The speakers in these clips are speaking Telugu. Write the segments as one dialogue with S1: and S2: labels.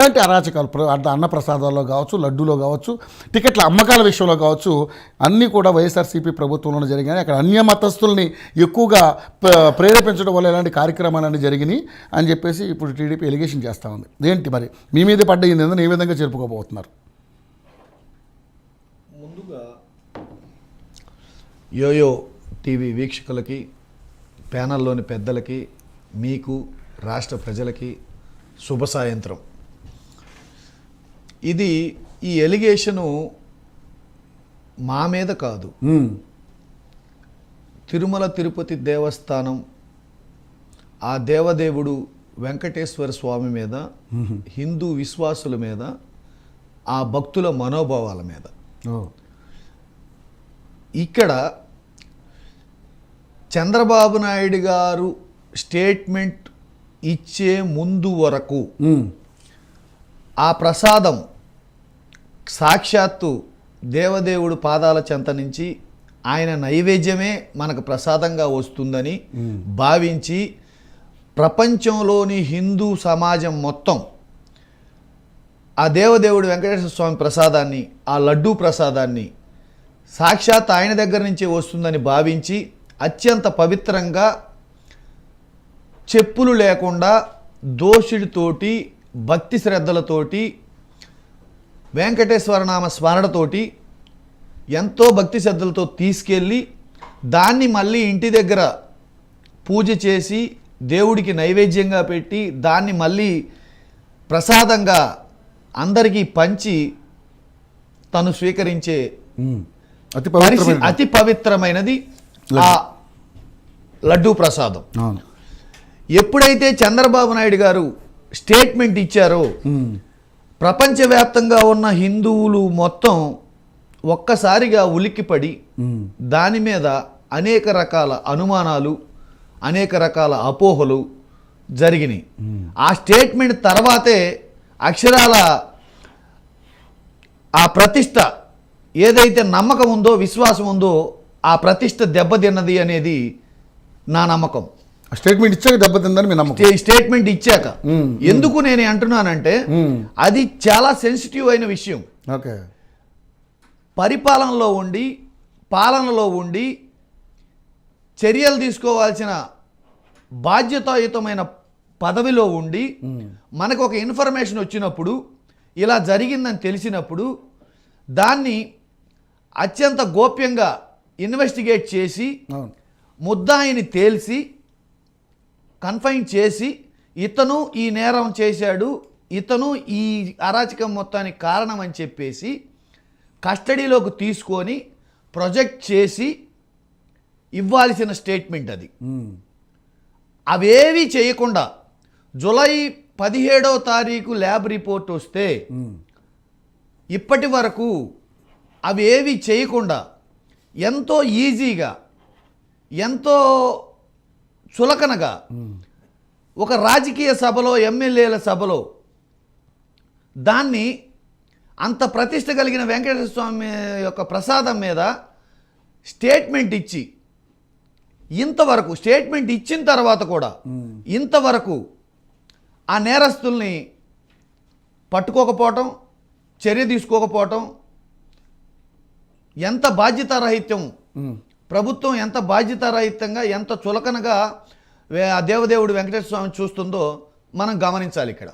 S1: ఇలాంటి అరాచకాలు అన్నప్రసాదాల్లో కావచ్చు, లడ్డూలో కావచ్చు, టికెట్ల అమ్మకాల విషయంలో కావచ్చు, అన్నీ కూడా వైఎస్ఆర్సీపీ ప్రభుత్వంలోనే జరిగాయి. అక్కడ అన్య మతస్థుల్ని ఎక్కువగా ప్రేరేపించడం వల్ల ఇలాంటి కార్యక్రమాలన్నీ జరిగినాయి అని చెప్పేసి ఇప్పుడు టీడీపీ ఎలిగేషన్ చేస్తూ ఉంది. ఏంటి మరి మీ మీద పడ్డయింది ఏందని ఏ విధంగా చెప్పుకోబోతున్నారు?
S2: ముందుగా యోయో టీవీ వీక్షకులకి, ప్యానల్లోని పెద్దలకి, మీకు, రాష్ట్ర ప్రజలకి శుభ సాయంత్రం. ఇది ఈ ఎలిగేషను మా మీద కాదు, తిరుమల తిరుపతి దేవస్థానం ఆ దేవదేవుడు వెంకటేశ్వర స్వామి మీద, హిందూ విశ్వాసుల మీద, ఆ భక్తుల మనోభావాల మీద. ఇక్కడ చంద్రబాబు నాయుడు గారు స్టేట్మెంట్ ఇచ్చే ముందు వరకు ఆ ప్రసాదం సాక్షాత్తు దేవదేవుడు పాదాల చెంత నుంచి ఆయన నైవేద్యమే మనకు ప్రసాదంగా వస్తుందని భావించి ప్రపంచంలోని హిందూ సమాజం మొత్తం ఆ దేవదేవుడు వెంకటేశ్వర స్వామి ప్రసాదాన్ని, ఆ లడ్డూ ప్రసాదాన్ని సాక్షాత్ ఆయన దగ్గర నుంచే వస్తుందని భావించి అత్యంత పవిత్రంగా చెప్పులు లేకుండా దోషుడితోటి, భక్తి శ్రద్ధలతోటి, వెంకటేశ్వర నామ స్మరణతోటి ఎంతో భక్తి శ్రద్ధలతో తీసుకెళ్ళి దాన్ని మళ్ళీ ఇంటి దగ్గర పూజ చేసి దేవుడికి నైవేద్యంగా పెట్టి దాన్ని మళ్ళీ ప్రసాదంగా అందరికీ పంచి తను స్వీకరించే అతి పవిత్రమైనది ఆ లడ్డూ ప్రసాదం. ఎప్పుడైతే చంద్రబాబు నాయుడు గారు స్టేట్మెంట్ ఇచ్చారో ప్రపంచవ్యాప్తంగా ఉన్న హిందువులు మొత్తం ఒక్కసారిగా ఉలిక్కిపడి దాని మీద అనేక రకాల అనుమానాలు, అనేక రకాల అపోహలు జరిగినాయి. ఆ స్టేట్మెంట్ తర్వాతే అక్షరాల ఆ ప్రతిష్ట ఏదైతే నమ్మకం ఉందో, విశ్వాసం ఉందో, ఆ ప్రతిష్ట దెబ్బతిన్నది అనేది నా నమ్మకం.
S1: స్టేట్మెంట్ ఇచ్చాక దెబ్బతిందని మీ నమ్మకం?
S2: స్టేట్మెంట్ ఇచ్చాక. ఎందుకు నేను అంటున్నానంటే అది చాలా సెన్సిటివ్ అయిన విషయం.
S1: ఓకే,
S2: పరిపాలనలో ఉండి, పాలనలో ఉండి చర్యలు తీసుకోవాల్సిన బాధ్యతాయుతమైన పదవిలో ఉండి మనకు ఒక ఇన్ఫర్మేషన్ వచ్చినప్పుడు, ఇలా జరిగిందని తెలిసినప్పుడు దాన్ని అత్యంత గోప్యంగా ఇన్వెస్టిగేట్ చేసి ముద్దాయిని తేల్చి కన్ఫైన్ చేసి ఇతను ఈ నేరం చేశాడు, ఇతను ఈ అరాచకం మొత్తానికి కారణం అని చెప్పేసి కస్టడీలోకి తీసుకొని ప్రొజెక్ట్ చేసి ఇవ్వాల్సిన స్టేట్మెంట్ అది. అవేవి చేయకుండా జూలై 17వ తారీఖు ల్యాబ్ రిపోర్ట్ వస్తే ఇప్పటి వరకు అవేవి చేయకుండా ఎంతో ఈజీగా, ఎంతో చులకనగా ఒక రాజకీయ సభలో, ఎమ్మెల్యేల సభలో దాన్ని అంత ప్రతిష్ట కలిగిన వెంకటేశ్వర స్వామి యొక్క ప్రసాదం మీద స్టేట్మెంట్ ఇచ్చి ఇంతవరకు, స్టేట్మెంట్ ఇచ్చిన తర్వాత కూడా ఇంతవరకు ఆ నేరస్తుల్ని పట్టుకోకపోవటం, చర్య తీసుకోకపోవటం, ఎంత బాధ్యతారహిత్యం, ప్రభుత్వం ఎంత బాధ్యతారహితంగా, ఎంత చులకనగా ఆ దేవదేవుడు వెంకటేశ్వర స్వామిని చూస్తుందో మనం గమనించాలి. ఇక్కడ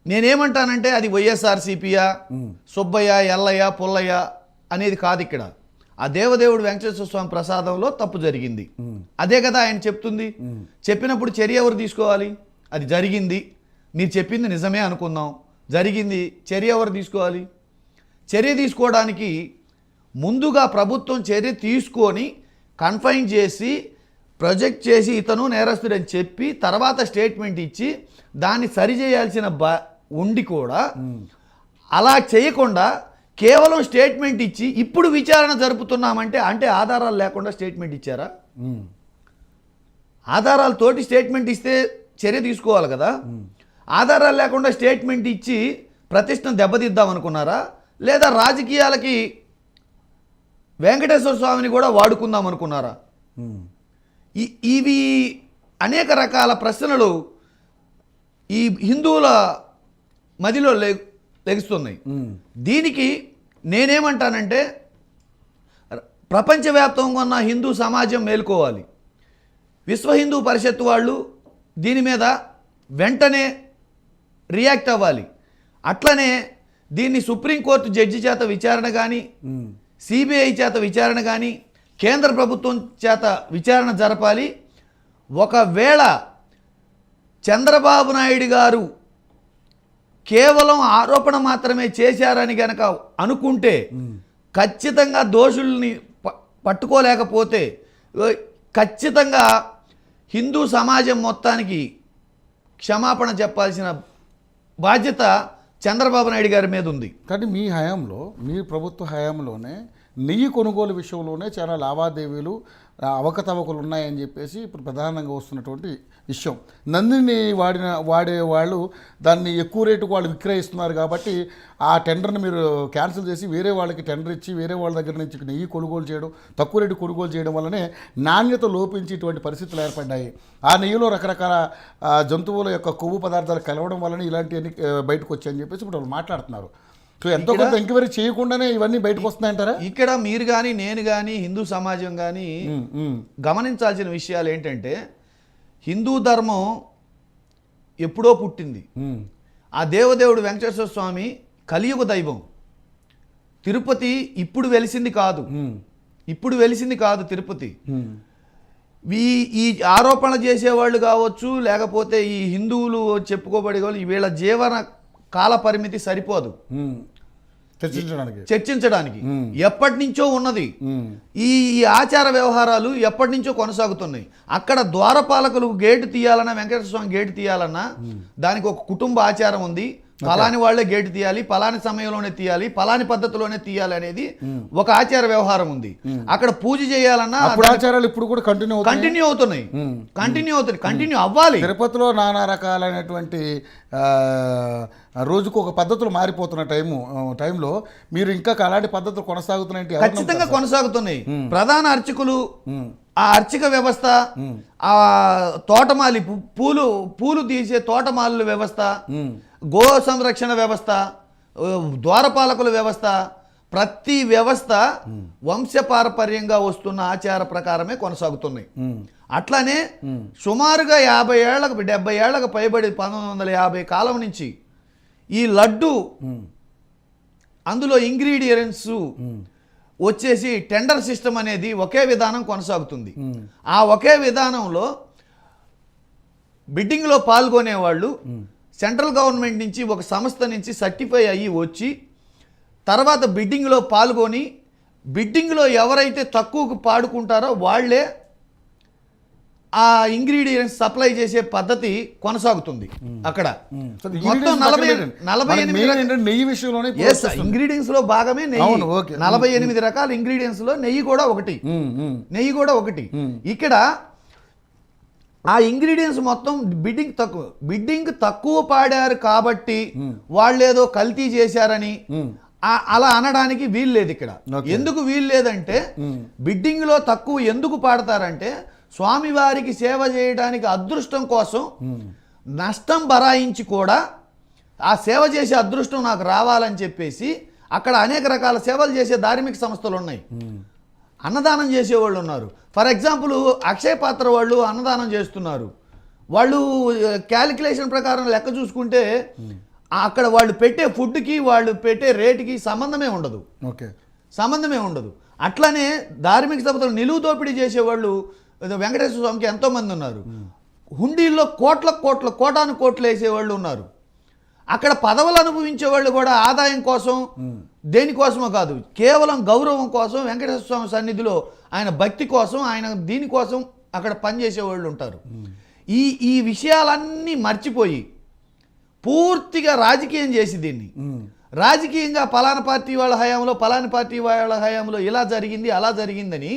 S2: నేనేమంటానంటే అది వైఎస్ఆర్సీపీయా, సుబ్బయ్య, ఎల్లయ్య, పుల్లయ్య అనేది కాదు. ఇక్కడ ఆ దేవదేవుడు వెంకటేశ్వర స్వామి ప్రసాదంలో తప్పు జరిగింది, అదే కదా ఆయన చెప్తుంది. చెప్పినప్పుడు చర్య ఎవరు తీసుకోవాలి? అది జరిగింది, మీరు చెప్పింది నిజమే అనుకుందాం, జరిగింది, చర్య ఎవరు తీసుకోవాలి? చర్య తీసుకోవడానికి ముందుగా ప్రభుత్వం చర్య తీసుకొని కన్ఫైన్ చేసి ప్రొజెక్ట్ చేసి ఇతను నేరస్తుడని చెప్పి తర్వాత స్టేట్మెంట్ ఇచ్చి దాన్ని సరిచేయాల్సిన ఉండి కూడా అలా చేయకుండా కేవలం స్టేట్మెంట్ ఇచ్చి ఇప్పుడు విచారణ జరుపుతున్నామంటే అంటే ఆధారాలు లేకుండా స్టేట్మెంట్ ఇచ్చారా? ఆధారాలతోటి స్టేట్మెంట్ ఇస్తే చర్య తీసుకోవాలి కదా. ఆధారాలు లేకుండా స్టేట్మెంట్ ఇచ్చి ప్రతిష్టను దెబ్బతీద్దాం అనుకున్నారా? లేదా రాజకీయాలకి వెంకటేశ్వర స్వామిని కూడా వాడుకుందాం అనుకున్నారా? ఇవి అనేక రకాల ప్రశ్నలు ఈ హిందువుల మదిలో లెగుస్తున్నాయి. దీనికి నేనేమంటానంటే ప్రపంచవ్యాప్తంగా ఉన్న హిందూ సమాజం మేల్కోవాలి. విశ్వ హిందూ పరిషత్ వాళ్ళు దీని మీద వెంటనే రియాక్ట్ అవ్వాలి. అట్లనే దీన్ని సుప్రీంకోర్టు జడ్జి చేత విచారణ కానీ, సిబిఐ చేత విచారణ కానీ, కేంద్ర ప్రభుత్వం చేత విచారణ జరపాలి. ఒకవేళ చంద్రబాబు నాయుడు గారు కేవలం ఆరోపణ మాత్రమే చేశారని గనక అనుకుంటే ఖచ్చితంగా దోషుల్ని పట్టుకోలేకపోతే ఖచ్చితంగా హిందూ సమాజం మొత్తానికి క్షమాపణ చెప్పాల్సిన బాధ్యత చంద్రబాబు నాయుడు గారి మీద ఉంది.
S1: కానీ మీ హయాంలో, మీ ప్రభుత్వ హయాంలోనే నెయ్యి కొనుగోలు విషయంలోనే చాలా లావాదేవీలు, అవకతవకలు ఉన్నాయని చెప్పేసి ఇప్పుడు ప్రధానంగా వస్తున్నటువంటి విషయం. నందిని వాడే వాళ్ళు దాన్ని ఎక్కువ రేటుకు వాళ్ళు విక్రయిస్తున్నారు కాబట్టి ఆ టెండర్ని మీరు క్యాన్సిల్ చేసి వేరే వాళ్ళకి టెండర్ ఇచ్చి వేరే వాళ్ళ దగ్గర నుంచి నెయ్యి కొనుగోలు చేయడం, తక్కువ రేటు కొనుగోలు చేయడం వల్లనే నాణ్యత లోపించి ఇటువంటి పరిస్థితులు ఏర్పడ్డాయి. ఆ నెయ్యిలో రకరకాల జంతువుల యొక్క కొవ్వు పదార్థాలు కలవడం వల్లనే ఇలాంటివన్నీ బయటకు వచ్చాయని చెప్పేసి ఇప్పుడు వాళ్ళు మాట్లాడుతున్నారు. సో ఎంతో కొంత ఎంక్వైరీ చేయకుండానే ఇవన్నీ బయటకు వస్తున్నాయంటారా?
S2: ఇక్కడ మీరు కానీ నేను కానీ హిందూ సమాజం కానీ గమనించాల్సిన విషయాలు ఏంటంటే, హిందూ ధర్మం ఎప్పుడో పుట్టింది. ఆ దేవదేవుడు వెంకటేశ్వర స్వామి కలియుగ దైవం. తిరుపతి ఇప్పుడు వెలిసింది కాదు తిరుపతి. ఈ ఆరోపణలు చేసేవాళ్ళు కావచ్చు, లేకపోతే ఈ హిందువులు చెప్పుకోబడే వాళ్ళు, వీళ్ళ జీవన కాల పరిమితి సరిపోదు చర్చించడానికి. ఎప్పటి నుంచో ఉన్నది ఈ ఆచార వ్యవహారాలు, ఎప్పటి నుంచో కొనసాగుతున్నాయి. అక్కడ ద్వారపాలకులు గేటు తీయాలన్నా, వెంకటేశ్వర స్వామి గేటు తీయాలన్నా దానికి ఒక కుటుంబ ఆచారం ఉంది. పలాని వాళ్లే గేటు తీయాలి, పలాని సమయంలోనే తీయాలి, పలాని పద్ధతిలోనే తీయాలి అనేది ఒక ఆచార వ్యవహారం ఉంది. అక్కడ పూజ చేయాలన్నా
S1: ఆచారాలు ఇప్పుడు కూడా కంటిన్యూ
S2: అవ్వాలి.
S1: తిరుపతిలో నానా రకాలైనటువంటి రోజుకు ఒక పద్ధతులు మారిపోతున్న టైంలో మీరు ఇంకా అలాంటి పద్ధతులు కొనసాగుతున్నాయి?
S2: ఖచ్చితంగా కొనసాగుతున్నాయి. ప్రధాన అర్చకులు, ఆ అర్చక వ్యవస్థ, ఆ తోటమాలి పూలు తీసే తోటమాలుల వ్యవస్థ, గో సంరక్షణ వ్యవస్థ, ద్వారపాలకుల వ్యవస్థ, ప్రతి వ్యవస్థ వంశపారపర్యంగా వస్తున్న ఆచార ప్రకారమే కొనసాగుతున్నాయి. అట్లానే సుమారుగా 50 ఏళ్లకు 70 ఏళ్లకు పైబడి 1950 కాలం నుంచి ఈ లడ్డు, అందులో ఇంగ్రీడియంట్స్ వచ్చేసి టెండర్ సిస్టమ్ అనేది ఒకే విధానం కొనసాగుతుంది. ఆ ఒకే విధానంలో బిడ్డింగ్లో పాల్గొనేవాళ్ళు సెంట్రల్ గవర్నమెంట్ నుంచి ఒక సంస్థ నుంచి సర్టిఫై అయ్యి వచ్చి, తర్వాత బిడ్డింగ్లో పాల్గొని బిడ్డింగ్లో ఎవరైతే తక్కువకు పాడుకుంటారో వాళ్లే ఆ ఇంగ్రీడియంట్స్ సప్లై చేసే పద్ధతి కొనసాగుతుంది. అక్కడ మొత్తం 48 ఇంగ్రీడియంట్స్ లో భాగమే నెయ్యి. 48 రకాల ఇంగ్రీడియంట్స్ లో నెయ్యి కూడా ఒకటి. ఇక్కడ ఆ ఇంగ్రీడియంట్స్ మొత్తం బిడ్డింగ్ తక్కువ పాడారు కాబట్టి వాళ్ళేదో కల్తీ చేశారని అలా అనడానికి వీలు లేదు. ఇక్కడ ఎందుకు వీలు లేదంటే, బిడ్డింగ్ లో తక్కువ ఎందుకు పాడతారంటే, స్వామివారికి సేవ చేయడానికి అదృష్టం కోసం నష్టం బరాయించి కూడా ఆ సేవ చేసే అదృష్టం నాకు రావాలని చెప్పేసి అక్కడ అనేక రకాల సేవలు చేసే ధార్మిక సంస్థలు ఉన్నాయి. అన్నదానం చేసేవాళ్ళు ఉన్నారు. ఫర్ ఎగ్జాంపుల్ అక్షయ పాత్ర వాళ్ళు అన్నదానం చేస్తున్నారు. వాళ్ళు క్యాలిక్యులేషన్ ప్రకారం లెక్క చూసుకుంటే అక్కడ వాళ్ళు పెట్టే ఫుడ్కి వాళ్ళు పెట్టే రేటుకి సంబంధమే ఉండదు. అట్లనే ధార్మిక సంస్థలు నిలువు దోపిడీ చేసేవాళ్ళు వెంకటేశ్వర స్వామికి ఎంతోమంది ఉన్నారు. హుండీల్లో కోటాను కోట్లు వేసేవాళ్ళు ఉన్నారు. అక్కడ పదవులు అనుభవించే వాళ్ళు కూడా ఆదాయం కోసం, దేనికోసమో కాదు, కేవలం గౌరవం కోసం, వెంకటేశ్వర స్వామి సన్నిధిలో ఆయన భక్తి కోసం, ఆయన దీనికోసం అక్కడ పనిచేసే వాళ్ళు ఉంటారు. ఈ విషయాలన్నీ మర్చిపోయి పూర్తిగా రాజకీయం చేసి దీన్ని రాజకీయంగా పలానా పార్టీ వాళ్ళ హయాంలో ఇలా జరిగింది అలా జరిగిందని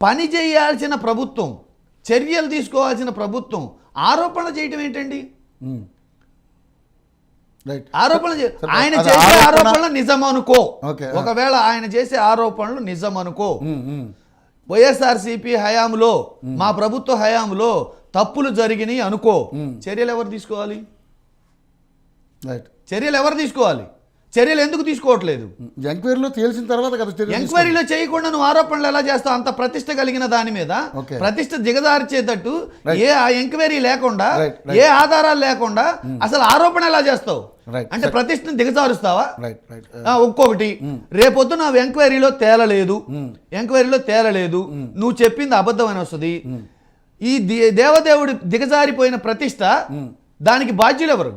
S2: పని చేయాల్సిన ప్రభుత్వం, చర్యలు తీసుకోవాల్సిన ప్రభుత్వం ఆరోపణలు చేయటం ఏంటండి? ఆయన చేసే ఆరోపణలు నిజమనుకో, ఒకవేళ ఆయన చేసే ఆరోపణలు నిజమనుకో, వైఎస్ఆర్సీపీ హయాంలో, మా ప్రభుత్వ హయాంలో తప్పులు జరిగినాయి అనుకో, చర్యలు ఎవరు తీసుకోవాలి?
S1: రైట్.
S2: చర్యలు ఎవరు తీసుకోవాలి? చర్యలు ఎందుకు తీసుకోవట్లేదు?
S1: ఎంక్వైరీలో తేల్చిన తర్వాత కదా చర్య
S2: ఎంక్వైరీలో చేయకుండా నువ్వు ఆరోపణలు ఎలా చేస్తావు? అంత ప్రతిష్ట కలిగిన దాని మీద
S1: Okay.
S2: ప్రతిష్ట దిగజార్చేటట్టు ఏ ఆ ఎంక్వైరీ లేకుండా,
S1: Right.
S2: ఏ ఆధారాలు లేకుండా అసలు ఆరోపణ ఎలా చేస్తావు?
S1: Right.
S2: అంటే ప్రతిష్టను దిగజారుస్తావా?
S1: రైట్ రైట్
S2: ఒక్కొక్కటి రేపొద్దు నా ఎంక్వైరీలో తేలలేదు, ఎంక్వైరీలో తేలలేదు, నువ్వు చెప్పింది అబద్ధం అని వస్తుంది. ఈ దేవదేవుడు దిగజారిపోయిన ప్రతిష్ట, దానికి బాధ్యులు ఎవరు?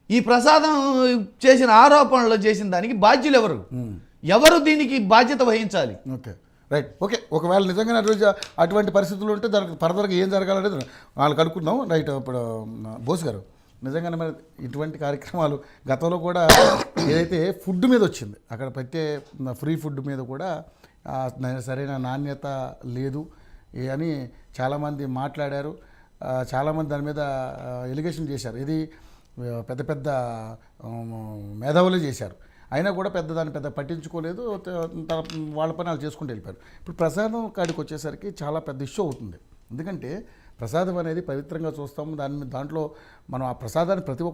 S2: ఈ ప్రసాదం చేసిన ఆరోపణలు చేసిన దానికి బాధ్యులు ఎవరు? ఎవరు దీనికి బాధ్యత వహించాలి?
S1: Okay right. ఓకే, ఒకవేళ నిజంగా అటువంటి పరిస్థితులు ఉంటే దానికి ఫర్దర్గా ఏం జరగాలనేది వాళ్ళకి అనుకుందాం. రైట్. ఇప్పుడు బోస్ గారు, నిజంగానే మరి ఇటువంటి కార్యక్రమాలు గతంలో కూడా ఏదైతే ఫుడ్ మీద వచ్చింది, అక్కడ పెట్టే ఫ్రీ ఫుడ్ మీద కూడా సరైన నాణ్యత లేదు అని చాలామంది మాట్లాడారు. చాలామంది దాని మీద ఎలిగేషన్ చేశారు. ఇది పెద్ద పెద్ద మేధావులే చేశారు. అయినా కూడా దాన్ని పెద్ద పట్టించుకోలేదు. వాళ్ళ పని వాళ్ళు చేసుకుంటూ వెళ్ళిపోయారు. ఇప్పుడు ప్రసాదం కాడికి వచ్చేసరికి చాలా పెద్ద ఇష్యూ అవుతుంది. ఎందుకంటే ప్రసాదం అనేది పవిత్రంగా చూస్తాము. దాంట్లో మనం ఆ ప్రసాదాన్ని ప్రతి